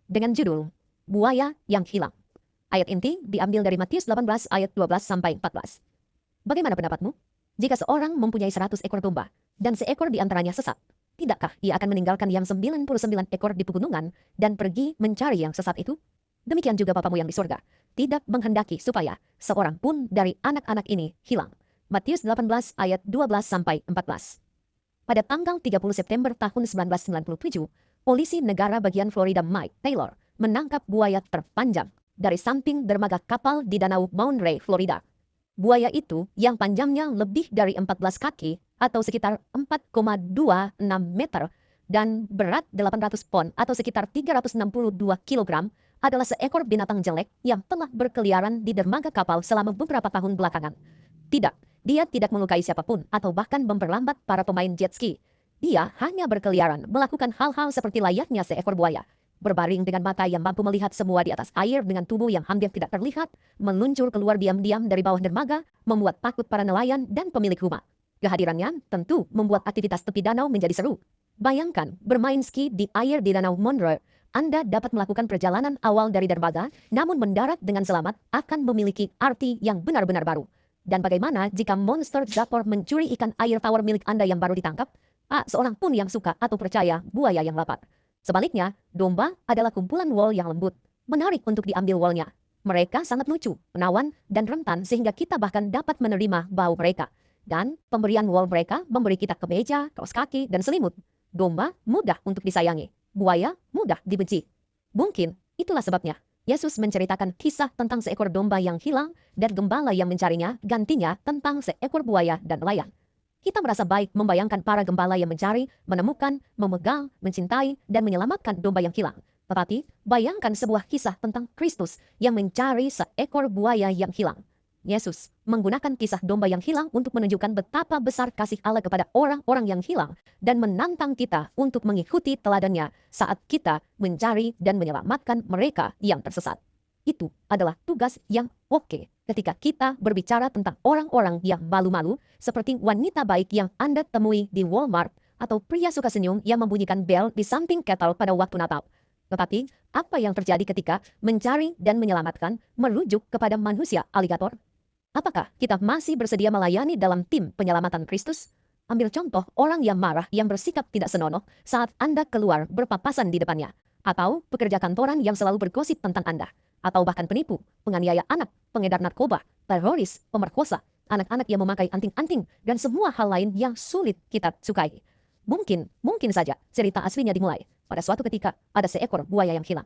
dengan judul Buaya yang Hilang. Ayat inti diambil dari Matius 18 ayat 12-14. Bagaimana pendapatmu? Jika seorang mempunyai 100 ekor domba dan seekor di antaranya sesat, tidakkah ia akan meninggalkan yang 99 ekor di pegunungan dan pergi mencari yang sesat itu? Demikian juga Bapamu yang di surga tidak menghendaki supaya seorang pun dari anak-anak ini hilang. Matius 18 ayat 12-14. Pada tanggal 30 September tahun 1997, polisi negara bagian Florida Mike Taylor menangkap buaya terpanjang dari samping dermaga kapal di Danau Monterey, Florida. Buaya itu yang panjangnya lebih dari 14 kaki atau sekitar 4,26 meter dan berat 800 pon atau sekitar 362 kilogram adalah seekor binatang jelek yang telah berkeliaran di dermaga kapal selama beberapa tahun belakangan. Tidak, dia tidak melukai siapapun atau bahkan memperlambat para pemain jet ski. Dia hanya berkeliaran melakukan hal-hal seperti layaknya seekor buaya. Berbaring dengan mata yang mampu melihat semua di atas air dengan tubuh yang hampir tidak terlihat, meluncur keluar diam-diam dari bawah dermaga, membuat takut para nelayan dan pemilik rumah. Kehadirannya tentu membuat aktivitas tepi danau menjadi seru. Bayangkan bermain ski di air di Danau Monterey. Anda dapat melakukan perjalanan awal dari dermaga, namun mendarat dengan selamat akan memiliki arti yang benar-benar baru. Dan bagaimana jika monster dapur mencuri ikan air tawar milik Anda yang baru ditangkap? Seorang pun yang suka atau percaya buaya yang lapar. Sebaliknya, domba adalah kumpulan wol yang lembut, menarik untuk diambil wolnya. Mereka sangat lucu, menawan, dan rentan sehingga kita bahkan dapat menerima bau mereka. Dan pemberian wol mereka memberi kita kemeja, kaos kaki, dan selimut. Domba mudah untuk disayangi, buaya mudah dibenci. Mungkin itulah sebabnya Yesus menceritakan kisah tentang seekor domba yang hilang dan gembala yang mencarinya, gantinya tentang seekor buaya dan nelayan. Kita merasa baik membayangkan para gembala yang mencari, menemukan, memegang, mencintai, dan menyelamatkan domba yang hilang. Tetapi, bayangkan sebuah kisah tentang Kristus yang mencari seekor buaya yang hilang. Yesus menggunakan kisah domba yang hilang untuk menunjukkan betapa besar kasih Allah kepada orang-orang yang hilang dan menantang kita untuk mengikuti teladannya saat kita mencari dan menyelamatkan mereka yang tersesat. Itu adalah tugas yang oke ketika kita berbicara tentang orang-orang yang malu-malu seperti wanita baik yang Anda temui di Walmart atau pria suka senyum yang membunyikan bel di samping kettle pada waktu Natal. Tetapi, apa yang terjadi ketika mencari dan menyelamatkan merujuk kepada manusia aligator? Apakah kita masih bersedia melayani dalam tim penyelamatan Kristus? Ambil contoh orang yang marah yang bersikap tidak senonoh saat Anda keluar berpapasan di depannya. Atau pekerja kantoran yang selalu bergosip tentang Anda. Atau bahkan penipu, penganiaya anak, pengedar narkoba, teroris, pemerkosa, anak-anak yang memakai anting-anting, dan semua hal lain yang sulit kita sukai. Mungkin saja cerita aslinya dimulai pada suatu ketika ada seekor buaya yang hilang.